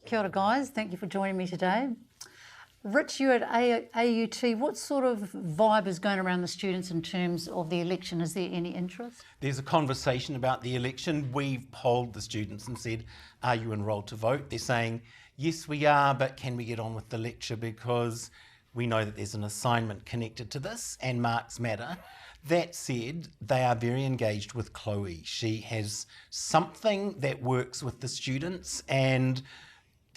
Kia ora guys, thank you for joining me today. Rich, you're at AUT. What sort of vibe is going around the students in terms of the election? Is there any interest? There's a conversation about the election. We've polled the students and said, are you enrolled to vote? They're saying, yes, we are, but can we get on with the lecture because we know that there's an assignment connected to this and marks matter. That said, they are very engaged with Chloe. She has something that works with the students and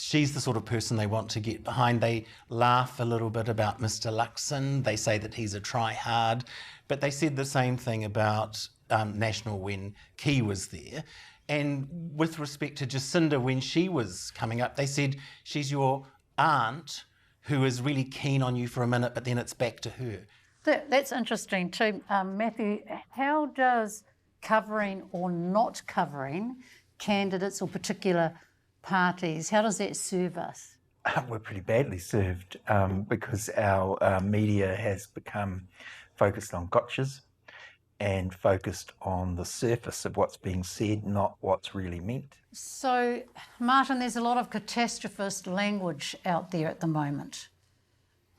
she's the sort of person they want to get behind. They laugh a little bit about Mr. Luxon. They say that he's a try-hard, but they said the same thing about National when Key was there. And with respect to Jacinda, when she was coming up, they said she's your aunt who is really keen on you for a minute, but then it's back to her. That's interesting too. Matthew, how does covering or not covering candidates or particular parties, how does that serve us? We're pretty badly served because our media has become focused on gotchas and focused on the surface of what's being said, not what's really meant. So, Martyn, there's a lot of catastrophist language out there at the moment.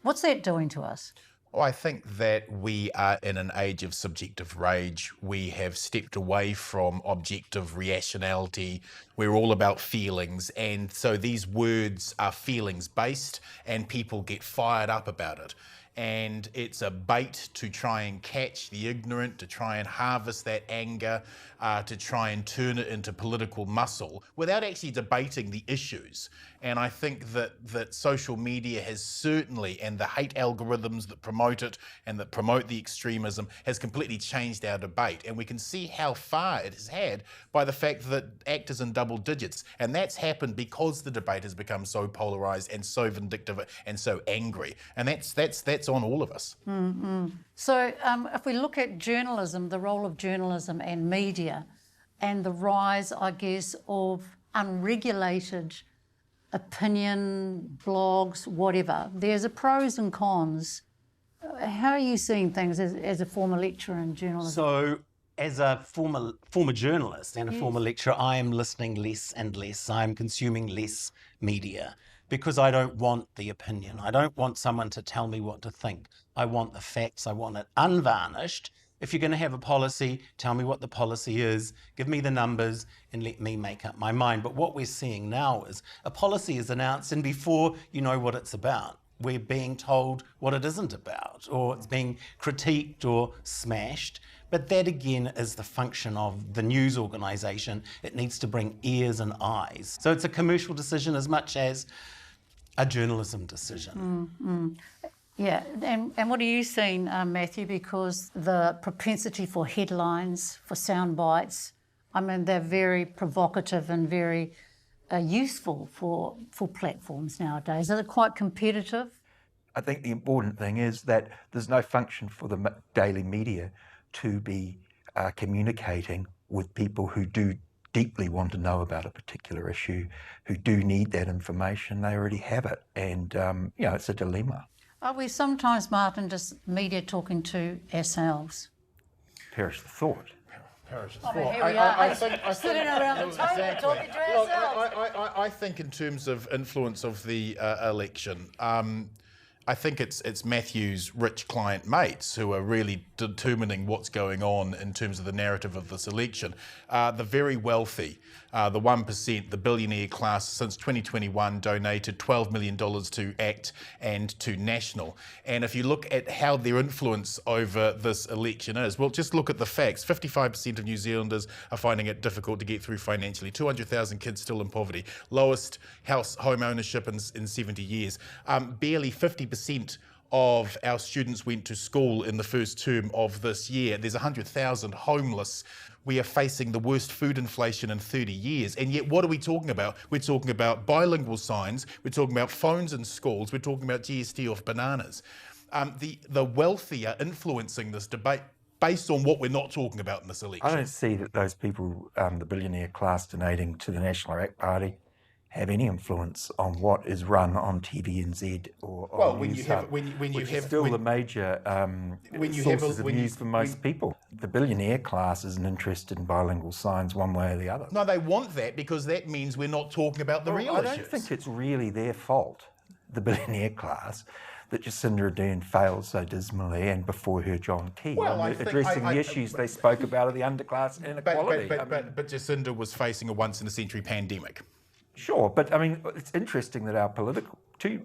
What's that doing to us? Well, I think that we are in an age of subjective rage. We have stepped away from objective rationality. We're all about feelings. And so these words are feelings based and people get fired up about it. And it's a bait to try and catch the ignorant, to try and harvest that anger, to try and turn it into political muscle without actually debating the issues. And I think that social media has certainly, and the hate algorithms that promote it and that promote the extremism has completely changed our debate. And we can see how far it has had by the fact that ACT is in double digits. And that's happened because the debate has become so polarised and so vindictive and so angry. And that's on all of us. Mm-hmm. So if we look at journalism, the role of journalism and media and the rise, I guess, of unregulated opinion, blogs, whatever, there's a pros and cons. How are you seeing things as a former lecturer in journalism? So as a former journalist and a former lecturer, I am listening less and less. I'm consuming less media because I don't want the opinion. I don't want someone to tell me what to think. I want the facts. I want it unvarnished. If you're going to have a policy, tell me what the policy is, give me the numbers, and let me make up my mind. But what we're seeing now is a policy is announced, and before you know what it's about, we're being told what it isn't about, or it's being critiqued or smashed. But that again is the function of the news organisation. It needs to bring ears and eyes. So it's a commercial decision as much as a journalism decision. Mm-hmm. Yeah, and what are you seeing, Matthew? Because the propensity for headlines, for sound bites, I mean, they're very provocative and very useful for platforms nowadays. Are they quite competitive? I think the important thing is that there's no function for the daily media to be communicating with people who do deeply want to know about a particular issue, who do need that information. They already have it, and it's a dilemma. Are we sometimes, Martyn, just media talking to ourselves? Perish the thought. Perish the thought. thought. Here we are, sitting around the table talking to ourselves. I think in terms of influence of the election, I think it's Matthew's rich client mates who are really determining what's going on in terms of the narrative of this election. The very wealthy, the 1%, the billionaire class, since 2021 donated $12 million to ACT and to National. And if you look at how their influence over this election is, well, just look at the facts. 55% of New Zealanders are finding it difficult to get through financially. 200,000 kids still in poverty. Lowest home ownership in 70 years. Barely 50% of our students went to school in the first term of this year. There's 100,000 homeless. We are facing the worst food inflation in 30 years. And yet, what are we talking about? We're talking about bilingual signs. We're talking about phones in schools. We're talking about GST off bananas. The wealthy are influencing this debate based on what we're not talking about in this election. I don't see that those people, the billionaire class donating to the National ACT Party, have any influence on what is run on TVNZ or well, on when News you have Hub, when you which have is still the major sources of news for most people. The billionaire class isn't interested in bilingual signs one way or the other. No, they want that because that means we're not talking about the real I issues. don't think it's really their fault, the billionaire class, that Jacinda Ardern failed so dismally, and before her John Key, Well, I addressing the issues they spoke about of the underclass inequality. But Jacinda was facing a once-in-a-century pandemic. Sure, but I mean, it's interesting that our two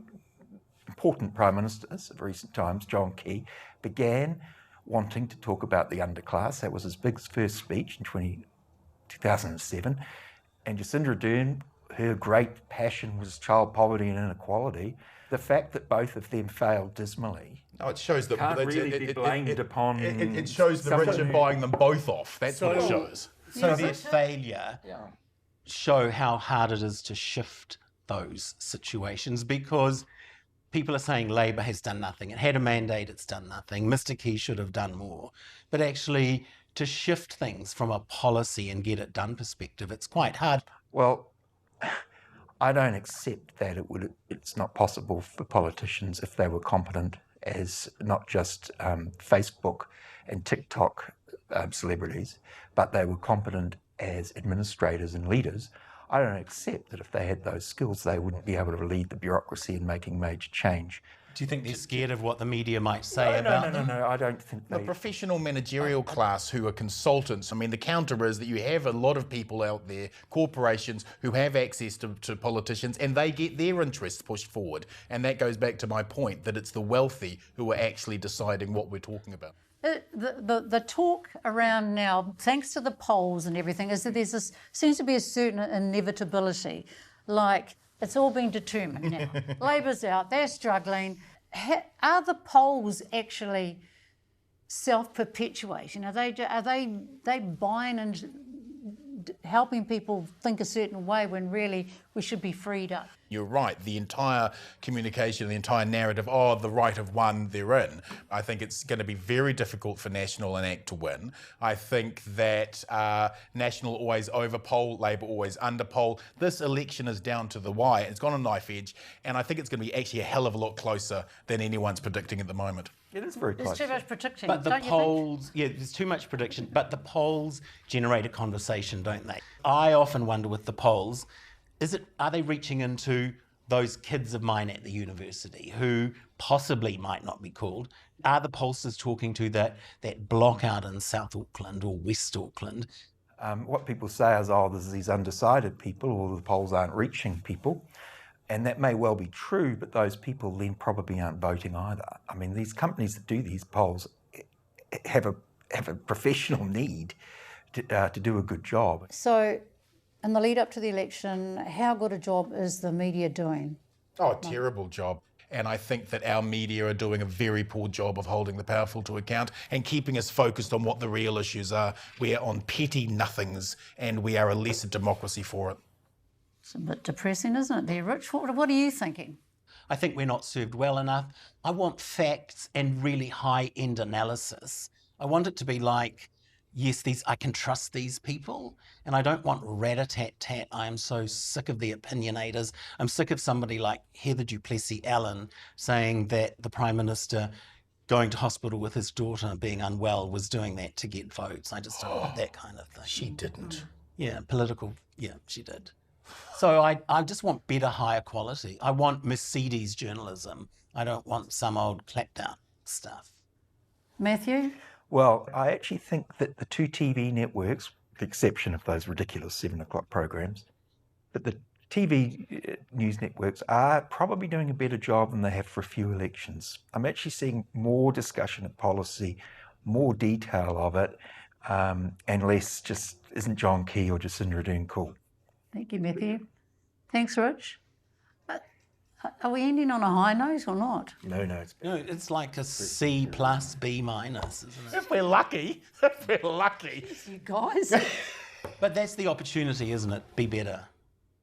important prime ministers of recent times, John Key, began wanting to talk about the underclass. That was his big first speech in 2007. And Jacinda Ardern, her great passion was child poverty and inequality. The fact that both of them failed dismally No, it shows that can't really be blamed upon. It shows the rich are buying them both off. That's what it shows. So their failure show how hard it is to shift those situations, because people are saying Labor has done nothing. It had a mandate, it's done nothing. Mr. Key should have done more. But actually, to shift things from a policy and get it done perspective, it's quite hard. Well, I don't accept that it's not possible for politicians, if they were competent as not just Facebook and TikTok celebrities, but they were competent as administrators and leaders. I don't accept that if they had those skills, they wouldn't be able to lead the bureaucracy in making major change. Do you think they're scared of what the media might say about them? No, I don't think The they... professional managerial class who are consultants, I mean, the counter is that you have a lot of people out there, corporations, who have access to politicians, and they get their interests pushed forward. And that goes back to my point, that it's the wealthy who are actually deciding what we're talking about. The talk around now, thanks to the polls and everything, is that seems to be a certain inevitability. Like, it's all been determined now. Labor's out, they're struggling. Are the polls actually self-perpetuating? Are they buying and helping people think a certain way when really we should be freed up? You're right. The entire communication, the entire narrative, the right of one, they're in. I think it's going to be very difficult for National and ACT to win. I think that National always overpoll, Labor always underpoll. This election is down to the wire. It's gone a knife edge, and I think it's going to be actually a hell of a lot closer than anyone's predicting at the moment. It is very close. There's too much predicting, But the don't polls, there's too much prediction, but the polls generate a conversation, don't they? I often wonder with the polls, are they reaching into those kids of mine at the university who possibly might not be called? Are the pollsters talking to that block out in South Auckland or West Auckland? What people say is, there's these undecided people, or the polls aren't reaching people. And that may well be true, but those people then probably aren't voting either. I mean, these companies that do these polls have a professional need to do a good job. So, in the lead up to the election, how good a job is the media doing? Oh, terrible job. And I think that our media are doing a very poor job of holding the powerful to account and keeping us focused on what the real issues are. We are on petty nothings, and we are a lesser democracy for it. It's a bit depressing, isn't it there, Rich? What are you thinking? I think we're not served well enough. I want facts and really high-end analysis. I want it to be like, yes, I can trust these people, and I don't want rat-a-tat-tat. I am so sick of the opinionators. I'm sick of somebody like Heather Duplessis-Allen saying that the Prime Minister going to hospital with his daughter being unwell was doing that to get votes. I just don't want that kind of thing. She didn't. Yeah, she did. So I just want better, higher quality. I want Mercedes journalism. I don't want some old clapped out stuff. Matthew? Well, I actually think that the two TV networks, with the exception of those ridiculous 7 o'clock programs, but the TV news networks are probably doing a better job than they have for a few elections. I'm actually seeing more discussion of policy, more detail of it, and less just, isn't John Key or Jacinda Ardern cool? Thank you, Matthew. Thanks, Rich. Are we ending on a high note or not? No, It's like a C plus, B minus, isn't it? If we're lucky. You guys. But that's the opportunity, isn't it? Be better.